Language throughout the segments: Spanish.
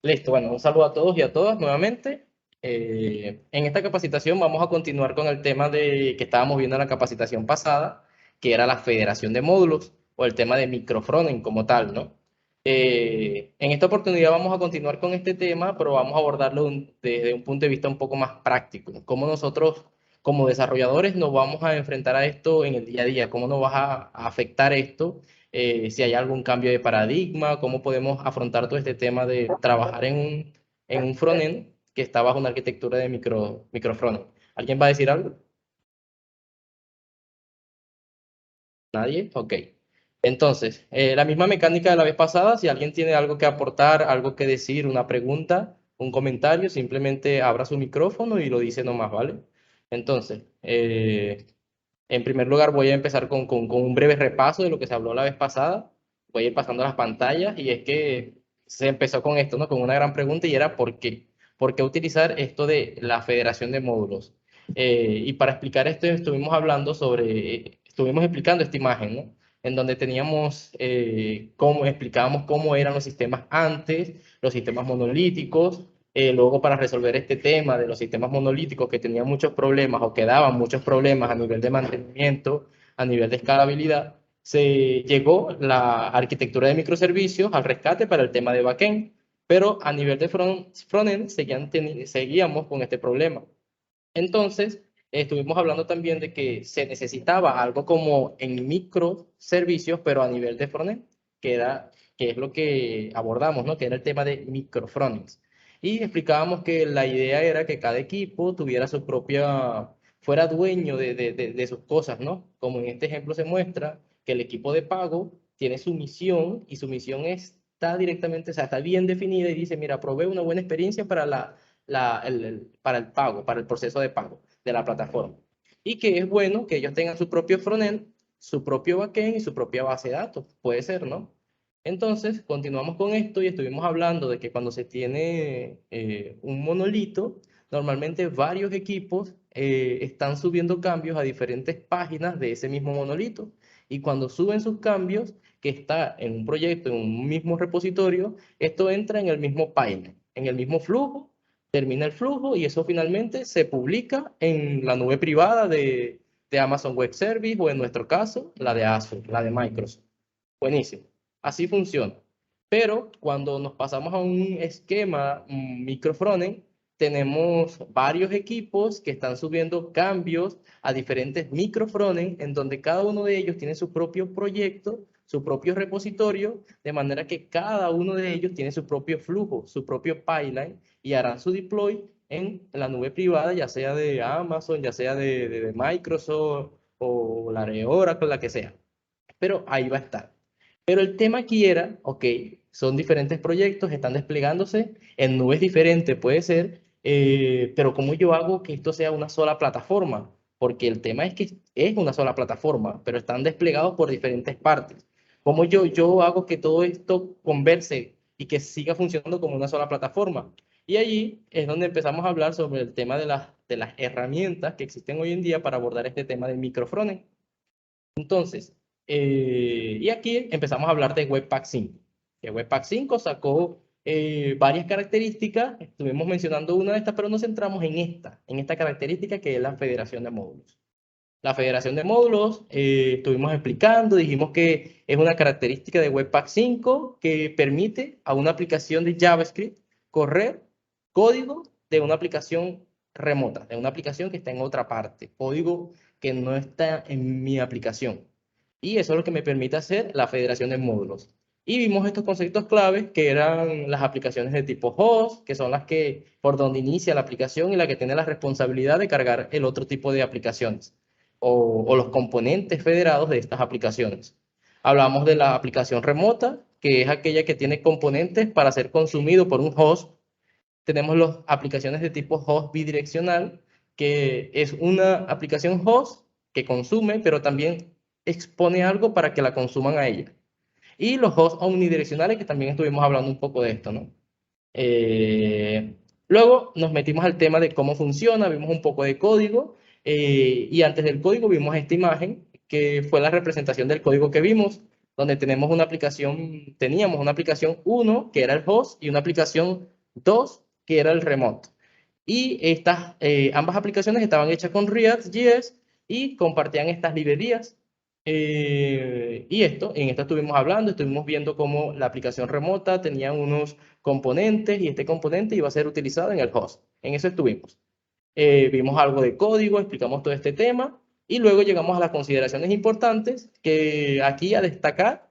Listo, bueno, un saludo a todos y a todas nuevamente. En esta capacitación vamos a continuar con el tema que estábamos viendo en la capacitación pasada, que era la federación de módulos o el tema de microfrontend como tal, ¿no? En esta oportunidad vamos a continuar con este tema, pero vamos a abordarlo desde un punto de vista un poco más práctico. Cómo nosotros, como desarrolladores, nos vamos a enfrentar a esto en el día a día, cómo nos va a afectar esto, si hay algún cambio de paradigma, cómo podemos afrontar todo este tema de trabajar en un frontend que está bajo una arquitectura de microfrontend. ¿Alguien va a decir algo? ¿Nadie? Ok. Entonces, la misma mecánica de la vez pasada, si alguien tiene algo que aportar, algo que decir, una pregunta, un comentario, simplemente abra su micrófono y lo dice nomás, ¿vale? Entonces, en primer lugar, voy a empezar con un breve repaso de lo que se habló la vez pasada. Voy a ir pasando las pantallas y es que se empezó con esto, ¿no? Con una gran pregunta y era ¿por qué? ¿Por qué utilizar esto de la federación de módulos? Y para explicar esto estuvimos explicando esta imagen, ¿no? En donde teníamos, explicábamos cómo eran los sistemas antes, los sistemas monolíticos. Luego, para resolver este tema de los sistemas monolíticos que tenían muchos problemas o que daban muchos problemas a nivel de mantenimiento, a nivel de escalabilidad, se llegó la arquitectura de microservicios al rescate para el tema de backend, pero a nivel de frontend seguíamos con este problema. Entonces, estuvimos hablando también de que se necesitaba algo como en microservicios, pero a nivel de frontend, que es lo que abordamos, ¿no? Que era el tema de microfrontends. Y explicábamos que la idea era que cada equipo tuviera su fuera dueño de sus cosas, ¿no? Como en este ejemplo se muestra, que el equipo de pago tiene su misión y su misión está directamente, o sea, está bien definida y dice, mira, provee una buena experiencia para para el pago, para el proceso de pago de la plataforma. Y que es bueno que ellos tengan su propio frontend, su propio backend y su propia base de datos. Puede ser, ¿no? Entonces, continuamos con esto y estuvimos hablando de que cuando se tiene un monolito, normalmente varios equipos están subiendo cambios a diferentes páginas de ese mismo monolito. Y cuando suben sus cambios, que está en un proyecto, en un mismo repositorio, esto entra en el mismo pipeline, en el mismo flujo, termina el flujo y eso finalmente se publica en la nube privada de Amazon Web Service o en nuestro caso, la de Azure, la de Microsoft. Buenísimo. Así funciona. Pero cuando nos pasamos a un esquema microfrontend, tenemos varios equipos que están subiendo cambios a diferentes microfrontend en donde cada uno de ellos tiene su propio proyecto, su propio repositorio, de manera que cada uno de ellos tiene su propio flujo, su propio pipeline y harán su deploy en la nube privada, ya sea de Amazon, ya sea de Microsoft o la de Oracle, la que sea. Pero ahí va a estar. Pero el tema aquí era, ok, son diferentes proyectos, están desplegándose en nubes diferentes, puede ser, pero ¿cómo yo hago que esto sea una sola plataforma? Porque el tema es que es una sola plataforma, pero están desplegados por diferentes partes. ¿Cómo yo hago que todo esto converse y que siga funcionando como una sola plataforma? Y allí es donde empezamos a hablar sobre el tema de las herramientas que existen hoy en día para abordar este tema del microfrontend. Entonces, y aquí empezamos a hablar de Webpack 5. Que Webpack 5 sacó varias características, estuvimos mencionando una de estas, pero nos centramos en esta característica que es la federación de módulos. La federación de módulos, estuvimos explicando, dijimos que es una característica de Webpack 5 que permite a una aplicación de JavaScript correr código de una aplicación remota, de una aplicación que está en otra parte, código que no está en mi aplicación. Y eso es lo que me permite hacer la federación de módulos. Y vimos estos conceptos claves que eran las aplicaciones de tipo host, que son las que por donde inicia la aplicación y la que tiene la responsabilidad de cargar el otro tipo de aplicaciones o los componentes federados de estas aplicaciones. Hablamos de la aplicación remota, que es aquella que tiene componentes para ser consumido por un host. Tenemos las aplicaciones de tipo host bidireccional, que es una aplicación host que consume, pero también expone algo para que la consuman a ella. Y los hosts omnidireccionales, que también estuvimos hablando un poco de esto, ¿no? Luego nos metimos al tema de cómo funciona, vimos un poco de código y antes del código vimos esta imagen que fue la representación del código que vimos. donde teníamos una aplicación 1, que era el host, y una aplicación 2, que era el remote. Y ambas aplicaciones estaban hechas con React.js y compartían estas librerías. En esto estuvimos viendo cómo la aplicación remota tenía unos componentes y este componente iba a ser utilizado en el host. En eso estuvimos. Vimos algo de código, explicamos todo este tema y luego llegamos a las consideraciones importantes que aquí a destacar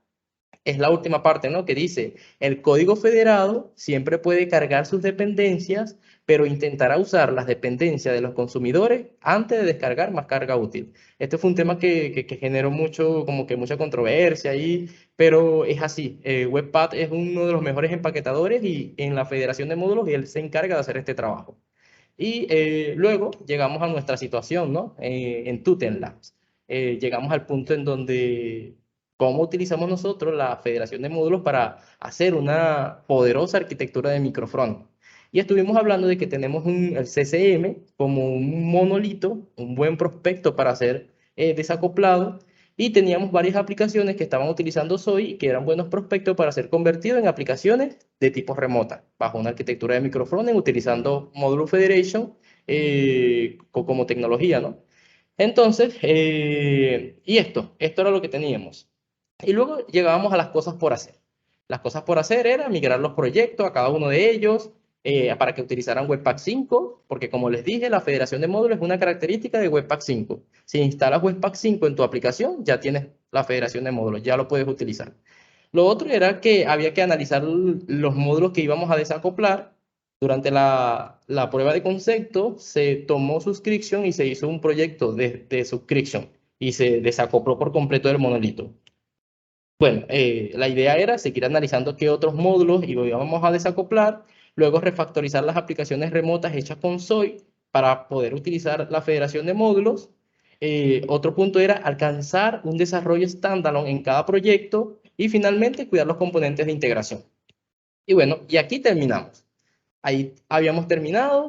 es la última parte, ¿no? Que dice, el código federado siempre puede cargar sus dependencias, pero intentará usar las dependencias de los consumidores antes de descargar más carga útil. Este fue un tema que generó mucho, como que mucha controversia ahí, pero es así. Webpack es uno de los mejores empaquetadores y en la federación de módulos y él se encarga de hacer este trabajo. Y luego llegamos a nuestra situación, ¿no? En Tuten Labs. Llegamos al punto en donde cómo utilizamos nosotros la federación de módulos para hacer una poderosa arquitectura de microfront. Y estuvimos hablando de que tenemos el CCM como un monolito, un buen prospecto para hacer desacoplado, y teníamos varias aplicaciones que estaban utilizando SOI y que eran buenos prospectos para ser convertidos en aplicaciones de tipo remota, bajo una arquitectura de microfrontend utilizando Module Federation como tecnología, ¿no? Entonces, esto era lo que teníamos. Y luego llegábamos a las cosas por hacer. Las cosas por hacer era migrar los proyectos a cada uno de ellos para que utilizaran Webpack 5, porque como les dije, la federación de módulos es una característica de Webpack 5. Si instalas Webpack 5 en tu aplicación, ya tienes la federación de módulos, ya lo puedes utilizar. Lo otro era que había que analizar los módulos que íbamos a desacoplar. Durante la prueba de concepto se tomó suscripción y se hizo un proyecto de suscription y se desacopló por completo del monolito. Bueno, la idea era seguir analizando qué otros módulos íbamos a desacoplar, luego refactorizar las aplicaciones remotas hechas con SOI para poder utilizar la federación de módulos. Otro punto era alcanzar un desarrollo standalone en cada proyecto y finalmente cuidar los componentes de integración. Y bueno, y aquí terminamos. Ahí habíamos terminado.